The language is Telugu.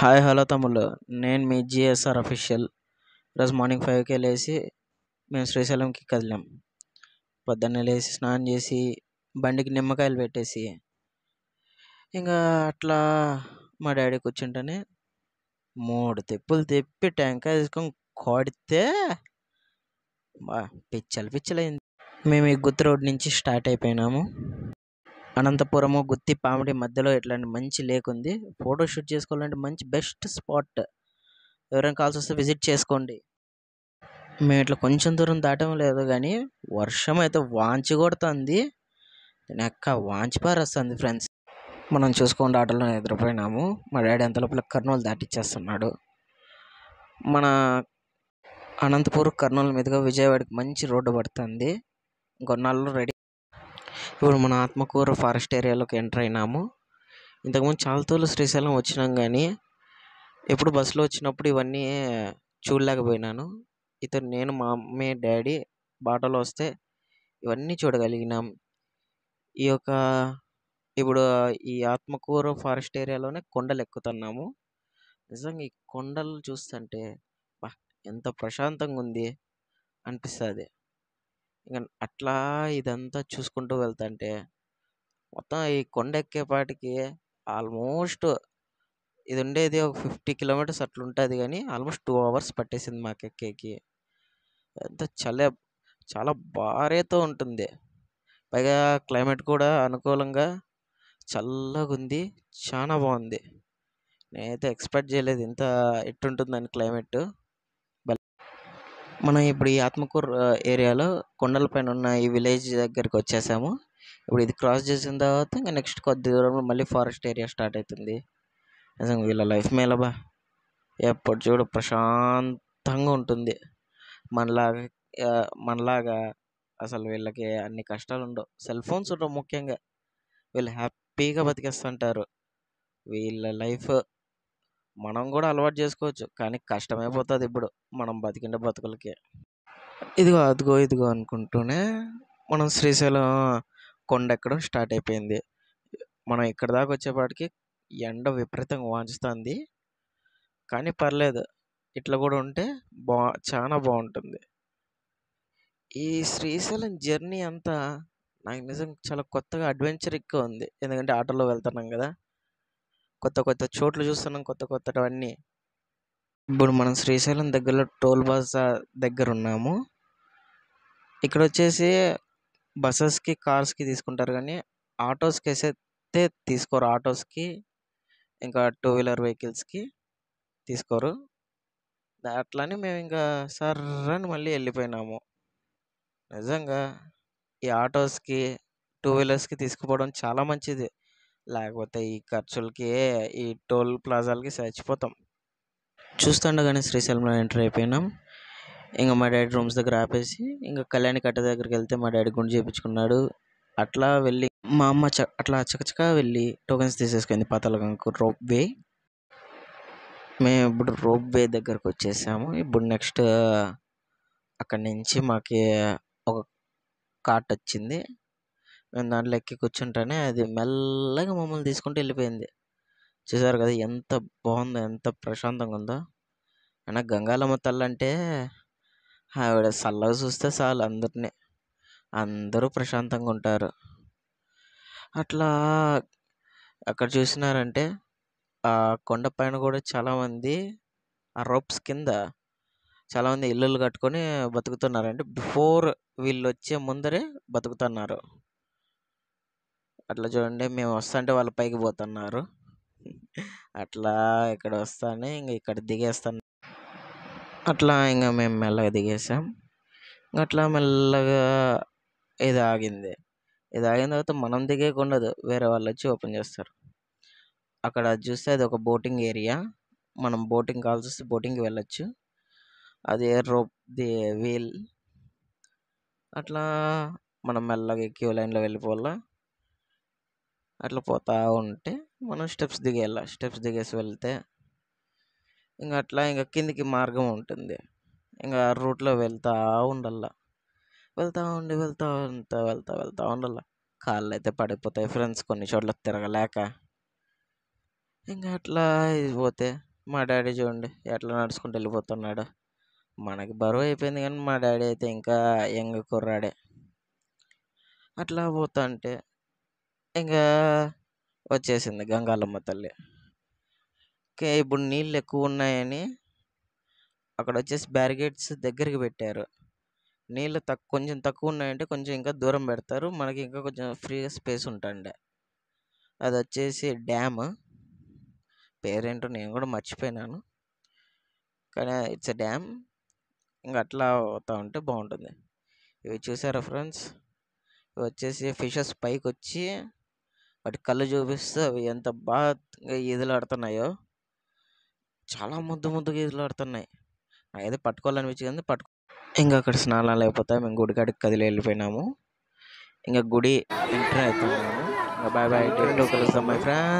హాయ్ హలో తమ్ముళ్ళు. నేను మీ జిఎస్ఆర్ అఫీషియల్. ఈరోజు మార్నింగ్ 5కే లేచి మేము శ్రీశైలంకి కదిలాం. పొద్దున్నే లేచి స్నానం చేసి బండికి నిమ్మకాయలు పెట్టేసి ఇంకా అట్లా మా డాడీ కూర్చుంటేనే 3 తెప్పులు తెప్పి టెంకాయ తీసుకొని కొడితే పిచ్చలైంది. మేము ఈ గుత్తి రోడ్ నుంచి స్టార్ట్ అయిపోయినాము. అనంతపురము గుత్తి పామిడి మధ్యలో ఇట్లాంటి మంచి లేక్ ఉంది. ఫోటో షూట్ చేసుకోవాలంటే మంచి బెస్ట్ స్పాట్. ఎవరైనా కాల్సి వస్తే విజిట్ చేసుకోండి. మేము ఇట్లా కొంచెం దూరం దాటం లేదు కానీ వర్షం అయితే వాంచి కొడుతుంది. వాంచి పారేస్తుంది ఫ్రెండ్స్. మనం చూసుకోండి ఆటోలో నిద్రపోయినాము. మా డాడీ అంత లోపల కర్నూలు దాటిచ్చేస్తున్నాడు. మన అనంతపూర్ కర్నూలు మీదుగా విజయవాడకి మంచి రోడ్డు పడుతుంది. కొన్నాళ్ళు రెడీ. ఇప్పుడు మన ఆత్మకూరు ఫారెస్ట్ ఏరియాలోకి ఎంటర్ అయినాము. ఇంతకుముందు చాలా తోలు శ్రీశైలం వచ్చినాం కానీ ఎప్పుడు బస్సులో వచ్చినప్పుడు ఇవన్నీ చూడలేకపోయినాను. నేను మా మమ్మీ డాడీ బాటలో వస్తే ఇవన్నీ చూడగలిగినాం. ఇప్పుడు ఈ ఆత్మకూరు ఫారెస్ట్ ఏరియాలోనే కొండలు ఎక్కుతున్నాము. నిజంగా ఈ కొండలు చూస్తుంటే ఎంత ప్రశాంతంగా ఉంది అనిపిస్తుంది. ఇంకా అట్లా ఇదంతా చూసుకుంటూ వెళ్తుంటే మొత్తం ఈ కొండ ఎక్కేపాటికి ఆల్మోస్ట్ ఇది ఉండేది ఒక 50 కిలోమీటర్స్ అట్లా ఉంటుంది కానీ ఆల్మోస్ట్ 2 hours పట్టేసింది మాకు ఎక్కేకి. ఎంత చాలా భారీతో ఉంటుంది. పైగా క్లైమేట్ కూడా అనుకూలంగా చల్లగా ఉంది. చాలా బాగుంది. నేనైతే ఎక్స్పెక్ట్ చేయలేదు ఇంత ఎట్టుంటుందని క్లైమేట్. మనం ఇప్పుడు ఈ ఆత్మకూరు ఏరియాలో కొండలపైన ఉన్న ఈ విలేజ్ దగ్గరికి వచ్చేసాము. ఇప్పుడు ఇది క్రాస్ చేసిన తర్వాత ఇంకా నెక్స్ట్ కొద్ది దూరంలో మళ్ళీ ఫారెస్ట్ ఏరియా స్టార్ట్ అవుతుంది. నిజంగా వీళ్ళ లైఫ్ మేలబా. ఎప్పుడు చూడు ప్రశాంతంగా ఉంటుంది. మనలాగా అసలు వీళ్ళకి అన్ని కష్టాలు ఉండవు. సెల్ ఫోన్స్ ఉండవు ముఖ్యంగా. వీళ్ళు హ్యాపీగా బతికేస్తుంటారు. వీళ్ళ లైఫ్ మనం కూడా అలవాటు చేసుకోవచ్చు కానీ కష్టమైపోతుంది ఇప్పుడు మనం బతికిండే బతుకులకి. ఇదిగో అనుకుంటూనే మనం శ్రీశైలం కొండ ఎక్కడం స్టార్ట్ అయిపోయింది. మనం ఇక్కడ దాకా వచ్చేపాటికి ఎండ విపరీతంగా వాంచుతుంది కానీ పర్లేదు. ఇట్లా కూడా ఉంటే చాలా బాగుంటుంది. ఈ శ్రీశైలం జర్నీ అంతా నాకు నిజంగా చాలా కొత్తగా అడ్వెంచరిక్గా ఉంది. ఎందుకంటే ఆటోలో వెళ్తున్నాం కదా, కొత్త చోట్లు చూస్తున్నాం, కొత్తవన్నీ. ఇప్పుడు మనం శ్రీశైలం దగ్గరలో టోల్ ప్లాజా దగ్గర ఉన్నాము. ఇక్కడ వచ్చేసి బస్సెస్కి కార్స్కి తీసుకుంటారు కానీ ఆటోస్కి అయితే తీసుకోరు. ఆటోస్కి ఇంకా 2-wheeler వెహికల్స్కి తీసుకోరు. అట్లని మేము ఇంకా సర్రని మళ్ళీ వెళ్ళిపోయినాము. నిజంగా ఈ ఆటోస్కి 2-wheelersకి తీసుకుపోవడం చాలా మంచిది. లేకపోతే ఈ ఖర్చులకి ఈ టోల్ ప్లాజాలకి చచ్చిపోతాం. చూస్తుండగానే శ్రీశైలంలో ఎంటర్ అయిపోయినాం. ఇంకా మా డాడీ రూమ్స్ దగ్గర ఆపేసి ఇంకా కళ్యాణి కట్ట దగ్గరికి వెళ్తే మా డాడీ గుండు చేయించుకున్నాడు. అట్లా వెళ్ళి మా అమ్మ అట్లా చకచకా వెళ్ళి టోకెన్స్ తీసేసుకుంది పాతాళగంగకు రోప్ వే. మేము ఇప్పుడు రోప్ వే దగ్గరకు వచ్చేసాము. ఇప్పుడు నెక్స్ట్ అక్కడి నుంచి మాకు ఒక కార్ట్ వచ్చింది. మేము దాంట్లో ఎక్కి కూర్చుంటేనే అది మెల్లగా మమ్మల్ని తీసుకుంటూ వెళ్ళిపోయింది. చూసారు కదా ఎంత బాగుందో, ఎంత ప్రశాంతంగా ఉందో. అయినా గంగాలమ్మ తల్లి అంటే ఆవిడ చల్లగా చూస్తే చాలు అందరూ ప్రశాంతంగా ఉంటారు. అట్లా అక్కడ చూసినారంటే ఆ కొండపైన కూడా చాలామంది ఆ రోప్స్ కింద చాలామంది ఇల్లులు కట్టుకొని బతుకుతున్నారంటే బిఫోర్ వీళ్ళు వచ్చే ముందరే బతుకుతున్నారు. అట్లా చూడండి, మేము వస్తుంటే వాళ్ళు పైకి పోతున్నారు. అట్లా ఇక్కడ వస్తానే ఇంక ఇక్కడ దిగేస్తాను. అట్లా ఇంకా మేము మెల్లగా దిగేసాం. అట్లా మెల్లగా ఇది ఆగింది. ఇది ఆగిన తర్వాత మనం దిగేకుండదు, వేరే వాళ్ళు వచ్చి ఓపెన్ చేస్తారు. అక్కడ చూస్తే అది ఒక బోటింగ్ ఏరియా. మనం బోటింగ్ కావాల్సి వస్తే బోటింగ్కి వెళ్ళొచ్చు. అది రోప్ ది వీల్. అట్లా మనం మెల్లగా క్యూ లైన్లో వెళ్ళిపోవాలా. అట్లా పోతూ ఉంటే మనం స్టెప్స్ దిగేసి వెళ్తే ఇంకా అట్లా ఇంకా కిందికి మార్గం ఉంటుంది. ఇంకా రూట్లో వెళ్తూ ఉండాల. వెళ్తూ ఉండాల. కాళ్ళు అయితే పడిపోతాయి ఫ్రెండ్స్ కొన్ని చోట్ల తిరగలేక. ఇంకా అట్లా ఇది పోతే మా డాడీ చూడండి ఎట్లా నడుచుకుంటూ వెళ్ళిపోతున్నాడు. మనకి బరువు అయిపోయింది కానీ మా డాడీ అయితే ఇంకా యంగ్ కుర్రాడే. అట్లా పోతుంటే ఇంకా వచ్చేసింది గంగాలమ్మ తల్లి. ఓకే, ఇప్పుడు నీళ్ళు ఎక్కువ ఉన్నాయని అక్కడ వచ్చేసి బ్యారిగేడ్స్ దగ్గరికి పెట్టారు. నీళ్ళు కొంచెం తక్కువ ఉన్నాయంటే కొంచెం ఇంకా దూరం పెడతారు, మనకి ఇంకా కొంచెం ఫ్రీగా స్పేస్ ఉంటుండే. అది వచ్చేసి డ్యామ్, పేరేంటో నేను కూడా మర్చిపోయినాను, కానీ ఇట్స్ ఎ డ్యామ్. ఇంకా అట్లా అవుతా ఉంటే బాగుంటుంది. ఇవి చూసారా ఫ్రెండ్స్, ఇవి వచ్చేసి ఫిషెస్ పైకి వచ్చి వాటి కళ్ళు చూపిస్తూ అవి ఎంత బాగా ఈదులాడుతున్నాయో, చాలా ముద్దు ముద్దుగా ఈదులాడుతున్నాయి. నాకైతే పట్టుకోవాలనిపించింది, ఇంకా అక్కడ స్నానాలు అయిపోతాయి, మేము గుడి కాడికి కదిలి వెళ్ళిపోయినాము. ఇంకా గుడి ఎంటర్ అవుతున్నాము. ఇంకా బాయ్ బాయ్, కలుస్తాం మై ఫ్రెండ్స్.